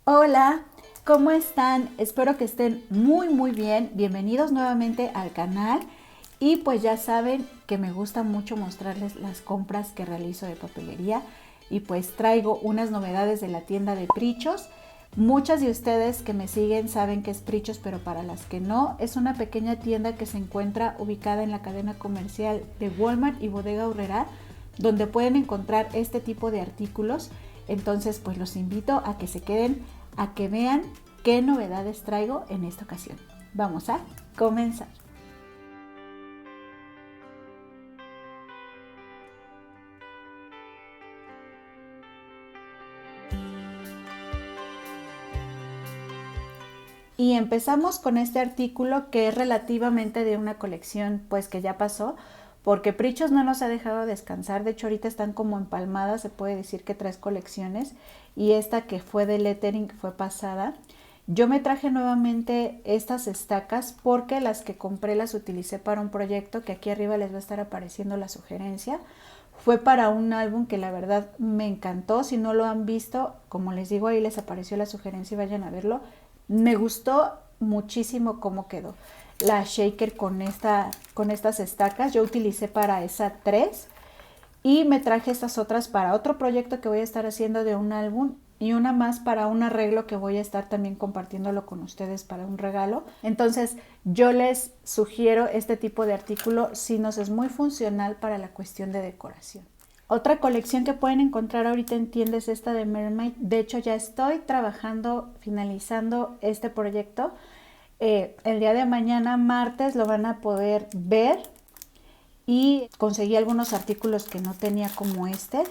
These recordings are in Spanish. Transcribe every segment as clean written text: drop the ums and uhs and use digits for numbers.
Hola, ¿cómo están? Espero que estén muy bien. Bienvenidos nuevamente al canal. Y pues ya saben que me gusta mucho mostrarles las compras que realizo de papelería. Y pues traigo unas novedades de la tienda de Prichos. Muchas de ustedes que me siguen saben que es Prichos, pero para las que no, es una pequeña tienda que se encuentra ubicada en la cadena comercial de Walmart y Bodega Aurrerá, donde pueden encontrar este tipo de artículos. Entonces pues los invito a que se queden, a que vean qué novedades traigo en esta ocasión. Vamos a comenzar. Y empezamos con este artículo que es relativamente de una colección pues que ya pasó, porque Prichos no nos ha dejado descansar. De hecho ahorita están como empalmadas, se puede decir que 3 colecciones, y esta que fue de lettering fue pasada. Yo me traje nuevamente estas estacas porque las que compré las utilicé para un proyecto que aquí arriba les va a estar apareciendo la sugerencia. Fue para un álbum que la verdad me encantó. Si no lo han visto, como les digo, ahí les apareció la sugerencia y vayan a verlo. Me gustó muchísimo cómo quedó la shaker con estas estacas. Yo utilicé para esa 3 y me traje estas otras para otro proyecto que voy a estar haciendo de un álbum, y una más para un arreglo que voy a estar también compartiéndolo con ustedes para un regalo. Entonces yo les sugiero este tipo de artículo si nos es muy funcional para la cuestión de decoración. Otra colección que pueden encontrar ahorita en tiendas es esta de Mermaid. De hecho ya estoy trabajando, finalizando este proyecto. El día de mañana, martes, lo van a poder ver, y conseguí algunos artículos que no tenía, como este,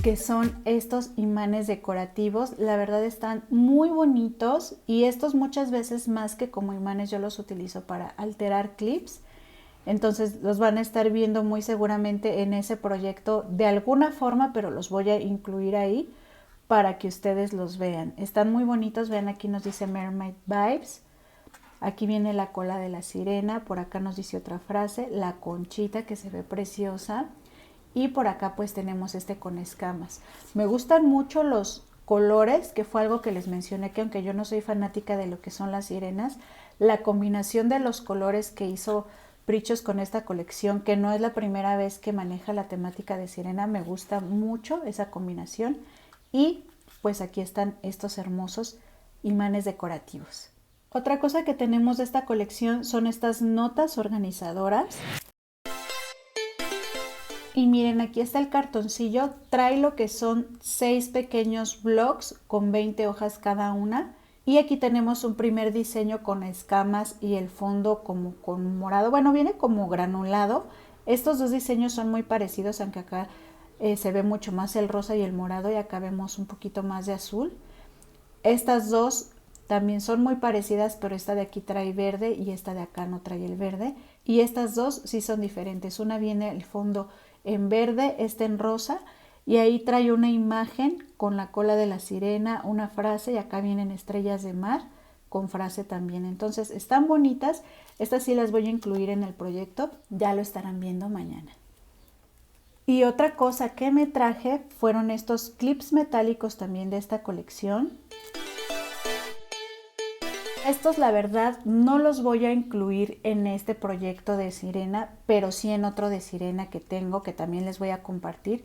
que son estos imanes decorativos. La verdad están muy bonitos, y estos muchas veces más que como imanes yo los utilizo para alterar clips. Entonces los van a estar viendo muy seguramente en ese proyecto de alguna forma, pero los voy a incluir ahí para que ustedes los vean. Están muy bonitos. Vean, aquí nos dice Mermaid Vibes. Aquí viene la cola de la sirena, por acá nos dice otra frase, la conchita que se ve preciosa, y por acá pues tenemos este con escamas. Me gustan mucho los colores, que fue algo que les mencioné, que aunque yo no soy fanática de lo que son las sirenas, la combinación de los colores que hizo Prichos con esta colección, que no es la primera vez que maneja la temática de sirena, me gusta mucho esa combinación. Y pues aquí están estos hermosos imanes decorativos. Otra cosa que tenemos de esta colección son estas notas organizadoras. Y miren, aquí está el cartoncillo. Trae lo que son 6 pequeños blocks con 20 hojas cada una. Y aquí tenemos un primer diseño con escamas y el fondo como con morado. Bueno, viene como granulado. Estos dos diseños son muy parecidos, aunque acá se ve mucho más el rosa y el morado, y acá vemos un poquito más de azul. Estas dos también son muy parecidas, pero esta de aquí trae verde y esta de acá no trae el verde. Y estas dos sí son diferentes. Una viene el fondo en verde, esta en rosa, y ahí trae una imagen con la cola de la sirena, una frase, y acá vienen estrellas de mar con frase también. Entonces están bonitas. Estas sí las voy a incluir en el proyecto. Ya lo estarán viendo mañana. Y otra cosa que me traje fueron estos clips metálicos también de esta colección. Estos la verdad no los voy a incluir en este proyecto de sirena, pero sí en otro de sirena que tengo, que también les voy a compartir,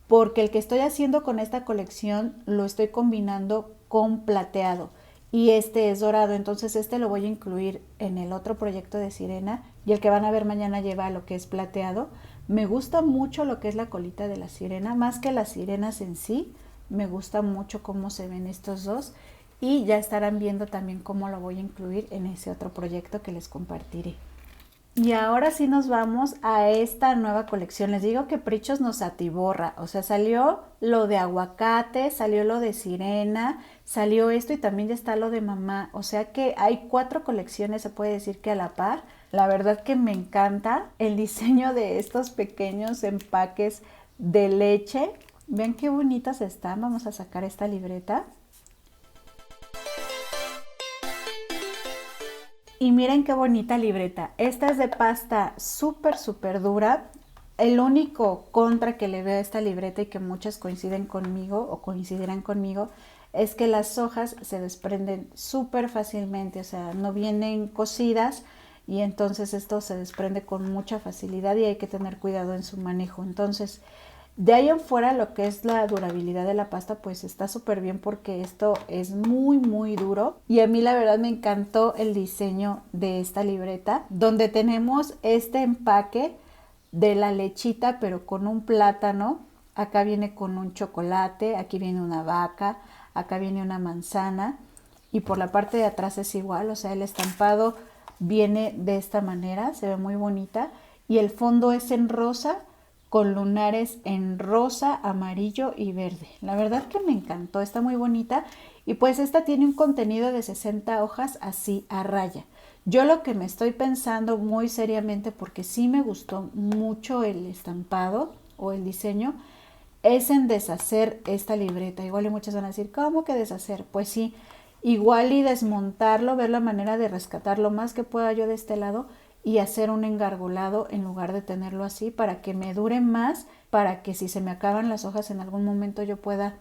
porque el que estoy haciendo con esta colección lo estoy combinando con plateado, y este es dorado. Entonces este lo voy a incluir en el otro proyecto de sirena, y el que van a ver mañana lleva lo que es plateado. Me gusta mucho lo que es la colita de la sirena, más que las sirenas en sí. Me gusta mucho cómo se ven estos dos, y ya estarán viendo también cómo lo voy a incluir en ese otro proyecto que les compartiré. Y ahora sí nos vamos a esta nueva colección. Les digo que Prichos nos atiborra. O sea, salió lo de aguacate, salió lo de sirena, salió esto, y también ya está lo de mamá. O sea que hay 4 colecciones, se puede decir que a la par. La verdad que me encanta el diseño de estos pequeños empaques de leche. Vean qué bonitas están. Vamos a sacar esta libreta. Y miren qué bonita libreta. Esta es de pasta súper dura. El único contra que le veo a esta libreta y que muchas coinciden conmigo o coincidirán conmigo es que las hojas se desprenden súper fácilmente, o sea, no vienen cosidas y entonces esto se desprende con mucha facilidad y hay que tener cuidado en su manejo. Entonces, de ahí en fuera lo que es la durabilidad de la pasta pues está súper bien porque esto es muy duro y a mí la verdad me encantó el diseño de esta libreta donde tenemos este empaque de la lechita pero con un plátano, acá viene con un chocolate, aquí viene una vaca, acá viene una manzana y por la parte de atrás es igual, o sea el estampado viene de esta manera, se ve muy bonita y el fondo es en rosa con lunares en rosa, amarillo y verde. La verdad que me encantó, está muy bonita y pues esta tiene un contenido de 60 hojas así a raya. Yo lo que me estoy pensando muy seriamente porque sí me gustó mucho el estampado o el diseño es en deshacer esta libreta. Igual y muchas van a decir, ¿cómo que deshacer? Pues sí, igual y desmontarlo, ver la manera de rescatar lo más que pueda yo de este lado y hacer un engargolado en lugar de tenerlo así para que me dure más, para que si se me acaban las hojas en algún momento yo pueda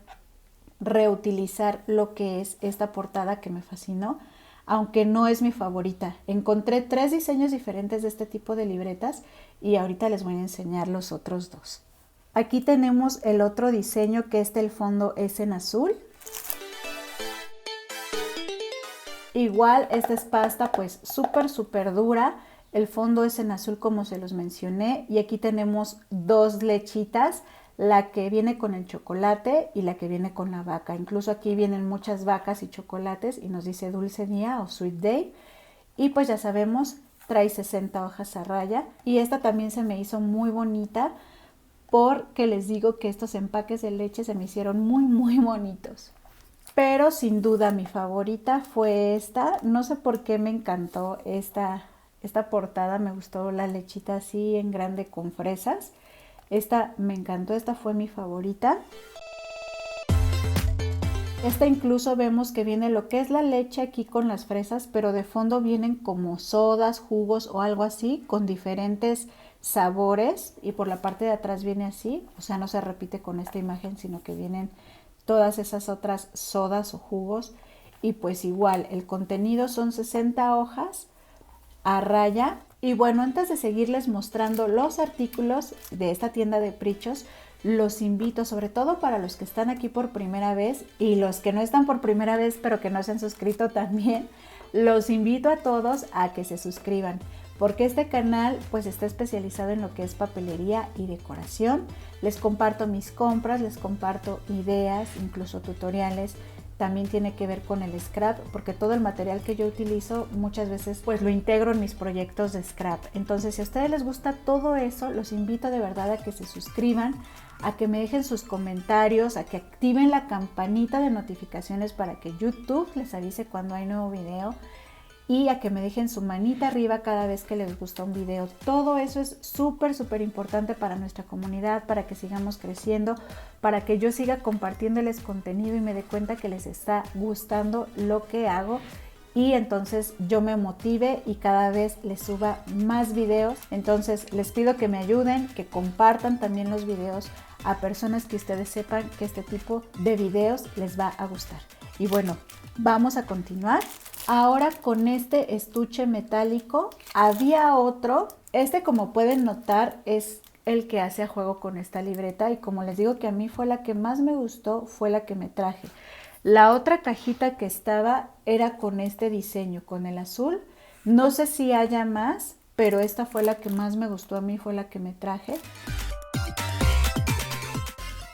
reutilizar lo que es esta portada que me fascinó, aunque no es mi favorita. Encontré 3 diseños diferentes de este tipo de libretas y ahorita les voy a enseñar los otros 2. Aquí tenemos el otro diseño que el fondo es en azul. Igual esta es pasta pues súper dura. El fondo es en azul como se los mencioné y aquí tenemos 2 lechitas, la que viene con el chocolate y la que viene con la vaca. Incluso aquí vienen muchas vacas y chocolates y nos dice dulce día o sweet day. Y pues ya sabemos, trae 60 hojas a raya y esta también se me hizo muy bonita porque les digo que estos empaques de leche se me hicieron muy bonitos. Pero sin duda mi favorita fue esta. No sé por qué me encantó esta portada. Me gustó la lechita así en grande con fresas. Esta me encantó, esta fue mi favorita. Esta incluso vemos que viene lo que es la leche aquí con las fresas, pero de fondo vienen como sodas, jugos o algo así con diferentes sabores y por la parte de atrás viene así, o sea no se repite con esta imagen sino que vienen todas esas otras sodas o jugos y pues igual el contenido son 60 hojas a raya. Y bueno, antes de seguirles mostrando los artículos de esta tienda de Prichos, los invito, sobre todo para los que están aquí por primera vez y los que no están por primera vez pero que no se han suscrito también, los invito a todos a que se suscriban porque este canal pues está especializado en lo que es papelería y decoración. Les comparto mis compras, les comparto ideas, incluso tutoriales. También tiene que ver con el scrap, porque todo el material que yo utilizo muchas veces pues lo integro en mis proyectos de scrap. Entonces, si a ustedes les gusta todo eso, los invito de verdad a que se suscriban, a que me dejen sus comentarios, a que activen la campanita de notificaciones para que YouTube les avise cuando hay nuevo video y a que me dejen su manita arriba cada vez que les gusta un video. Todo eso es súper importante para nuestra comunidad, para que sigamos creciendo, para que yo siga compartiéndoles contenido y me dé cuenta que les está gustando lo que hago y entonces yo me motive y cada vez les suba más videos. Entonces les pido que me ayuden, que compartan también los videos a personas que ustedes sepan que este tipo de videos les va a gustar. Y bueno, vamos a continuar. Ahora con este estuche metálico, había otro, como pueden notar es el que hace a juego con esta libreta y como les digo que a mí fue la que más me gustó, fue la que me traje. La otra cajita que estaba era con este diseño, con el azul, no sé si haya más, pero esta fue la que más me gustó a mí, fue la que me traje.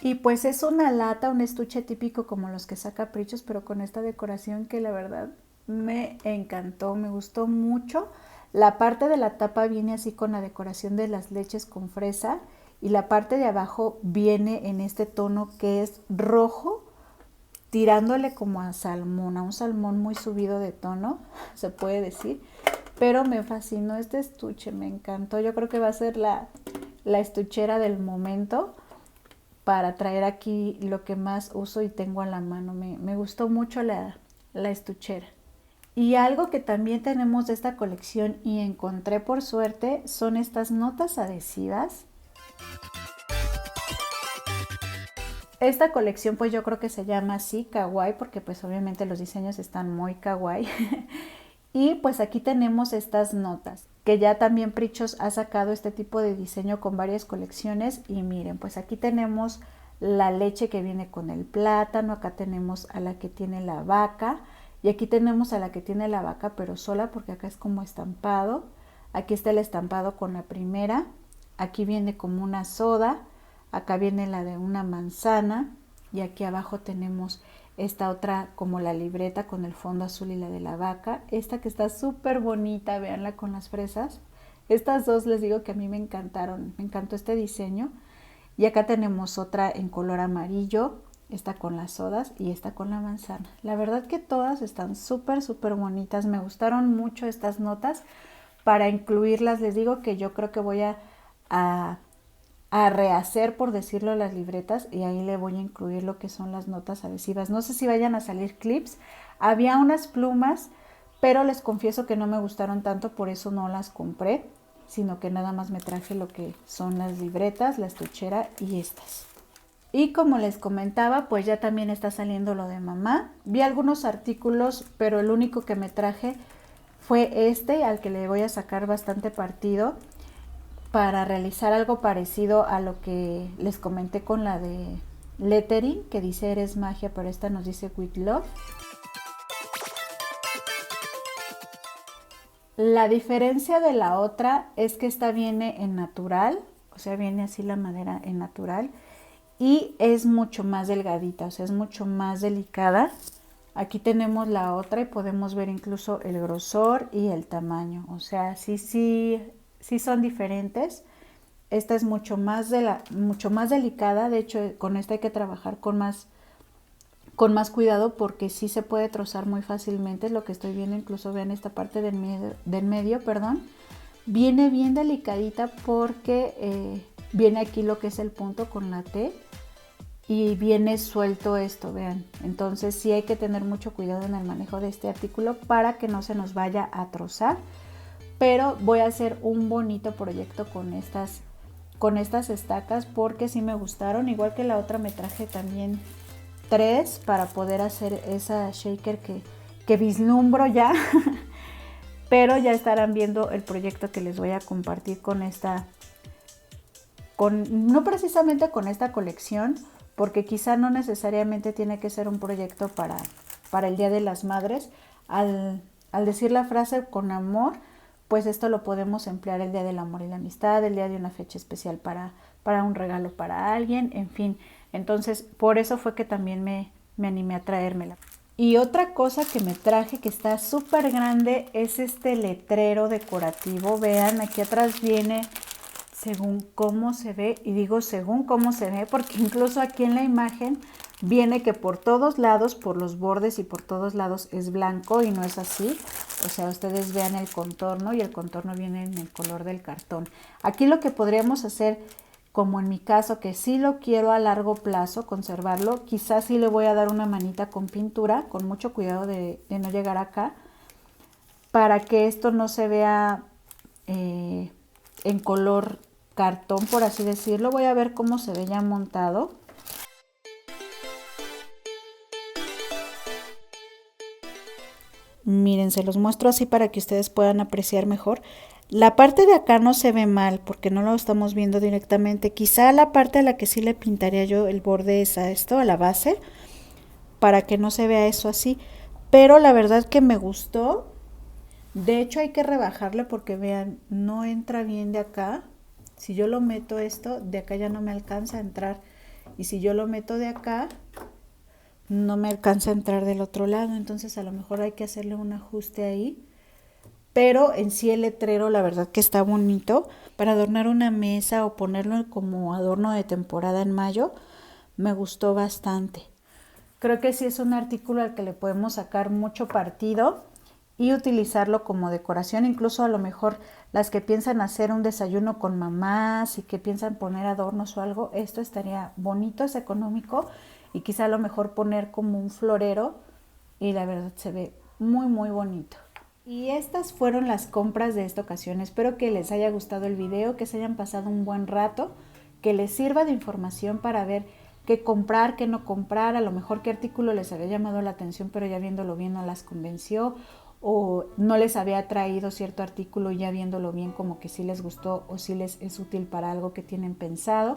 Y pues es una lata, un estuche típico como los que saca Prichos, pero con esta decoración que la verdad me encantó, me gustó mucho. La parte de la tapa viene así con la decoración de las leches con fresa y la parte de abajo viene en este tono que es rojo, tirándole como a salmón, a un salmón muy subido de tono, se puede decir. Pero me fascinó este estuche, me encantó. Yo creo que va a ser la estuchera del momento para traer aquí lo que más uso y tengo a la mano. Me gustó mucho la estuchera. Y algo que también tenemos de esta colección y encontré por suerte son estas notas adhesivas Esta colección pues yo creo que se llama así, kawaii, porque pues obviamente los diseños están muy kawaii. Y pues aquí tenemos estas notas, que ya también Prichos ha sacado este tipo de diseño con varias colecciones. Y miren, pues aquí tenemos la leche que viene con el plátano, acá tenemos a la que tiene la vaca, y aquí tenemos a la que tiene la vaca pero sola, porque acá es como estampado. Aquí está el estampado con la primera, aquí viene como una soda, acá viene la de una manzana, y aquí abajo tenemos esta otra como la libreta con el fondo azul y la de la vaca. Esta que está súper bonita, véanla con las fresas. Estas dos les digo que a mí me encantaron, me encantó este diseño. Y acá tenemos otra en color amarillo, esta con las sodas y esta con la manzana. La verdad que todas están súper bonitas, me gustaron mucho estas notas. Para incluirlas les digo que yo creo que voy a rehacer, por decirlo, las libretas, y ahí le voy a incluir lo que son las notas adhesivas. No sé si vayan a salir clips. Había unas plumas, pero les confieso que no me gustaron tanto, por eso no las compré, sino que nada más me traje lo que son las libretas, la estuchera y estas. Y como les comentaba, pues ya también está saliendo lo de mamá. Vi algunos artículos, pero el único que me traje fue este, al que le voy a sacar bastante partido, para realizar algo parecido a lo que les comenté con la de lettering, que dice eres magia, pero esta nos dice with love. La diferencia de la otra es que esta viene en natural, o sea, viene así la madera en natural, y es mucho más delgadita, o sea, es mucho más delicada. Aquí tenemos la otra y podemos ver incluso el grosor y el tamaño, o sea, sí son diferentes. Esta es mucho más delicada, de hecho con esta hay que trabajar con más cuidado, porque sí se puede trozar muy fácilmente. Es lo que estoy viendo, incluso vean esta parte del medio, viene bien delicadita, porque viene aquí lo que es el punto con la T y viene suelto esto, vean. Entonces sí hay que tener mucho cuidado en el manejo de este artículo para que no se nos vaya a trozar, pero voy a hacer un bonito proyecto con estas estacas, porque sí me gustaron. Igual que la otra me traje también 3 para poder hacer esa shaker que vislumbro ya. Pero ya estarán viendo el proyecto que les voy a compartir con esta, no precisamente con esta colección, porque quizá no necesariamente tiene que ser un proyecto para el Día de las Madres. Al decir la frase con amor, pues esto lo podemos emplear el Día del Amor y la Amistad, el día de una fecha especial para un regalo para alguien, en fin. Entonces, por eso fue que también me animé a traérmela. Y otra cosa que me traje, que está súper grande, es este letrero decorativo. Vean, aquí atrás viene según cómo se ve, y digo según cómo se ve, porque incluso aquí en la imagen viene que por todos lados, por los bordes y por todos lados es blanco, y no es así. O sea, ustedes vean el contorno, y el contorno viene en el color del cartón. Aquí lo que podríamos hacer, como en mi caso, que sí lo quiero a largo plazo conservarlo, quizás sí le voy a dar una manita con pintura, con mucho cuidado de no llegar acá, para que esto no se vea en color cartón, por así decirlo. Voy a ver cómo se ve ya montado. Miren, se los muestro así para que ustedes puedan apreciar mejor. La parte de acá no se ve mal porque no lo estamos viendo directamente. Quizá la parte a la que sí le pintaría yo el borde es a esto, a la base, para que no se vea eso así. Pero la verdad que me gustó. De hecho hay que rebajarle porque vean, no entra bien de acá. Si yo lo meto esto, de acá ya no me alcanza a entrar. Y si yo lo meto de acá, no me alcanza a entrar del otro lado. Entonces a lo mejor hay que hacerle un ajuste ahí. Pero en sí el letrero, la verdad que está bonito. Para adornar una mesa o ponerlo como adorno de temporada en mayo, me gustó bastante. Creo que sí es un artículo al que le podemos sacar mucho partido y utilizarlo como decoración. Incluso a lo mejor las que piensan hacer un desayuno con mamás y que piensan poner adornos o algo, esto estaría bonito, es económico, y quizá a lo mejor poner como un florero, y la verdad se ve muy bonito. Y estas fueron las compras de esta ocasión. Espero que les haya gustado el video, que se hayan pasado un buen rato, que les sirva de información para ver qué comprar, qué no comprar, a lo mejor qué artículo les había llamado la atención, pero ya viéndolo bien no las convenció, o no les había traído cierto artículo y ya viéndolo bien como que sí les gustó o sí les es útil para algo que tienen pensado,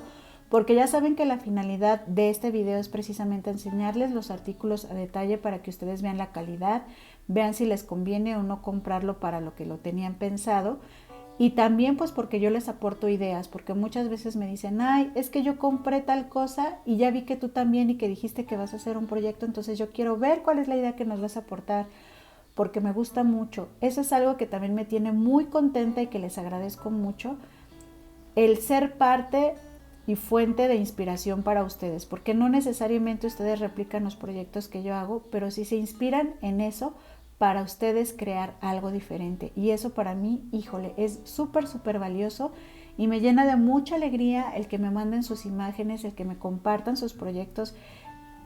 porque ya saben que la finalidad de este video es precisamente enseñarles los artículos a detalle para que ustedes vean la calidad, vean si les conviene o no comprarlo para lo que lo tenían pensado. Y también pues porque yo les aporto ideas, porque muchas veces me dicen, ay, es que yo compré tal cosa y ya vi que tú también y que dijiste que vas a hacer un proyecto, entonces yo quiero ver cuál es la idea que nos vas a aportar, porque me gusta mucho. Eso es algo que también me tiene muy contenta y que les agradezco mucho, el ser parte y fuente de inspiración para ustedes, porque no necesariamente ustedes replican los proyectos que yo hago, pero sí se inspiran en eso para ustedes crear algo diferente. Y eso para mí, híjole, es súper, súper valioso y me llena de mucha alegría el que me manden sus imágenes, el que me compartan sus proyectos,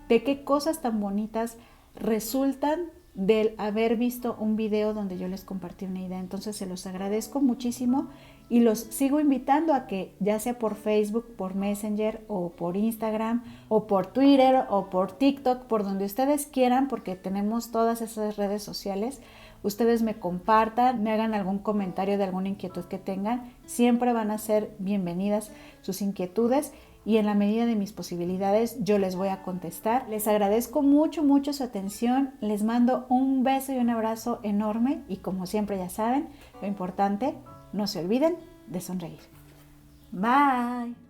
de qué cosas tan bonitas resultan del haber visto un video donde yo les compartí una idea. Entonces se los agradezco muchísimo y los sigo invitando a que ya sea por Facebook, por Messenger o por Instagram o por Twitter o por TikTok, por donde ustedes quieran, porque tenemos todas esas redes sociales, ustedes me compartan, me hagan algún comentario de alguna inquietud que tengan, siempre van a ser bienvenidas sus inquietudes y en la medida de mis posibilidades yo les voy a contestar. Les agradezco mucho, mucho su atención, les mando un beso y un abrazo enorme y como siempre ya saben, lo importante, no se olviden de sonreír. Bye.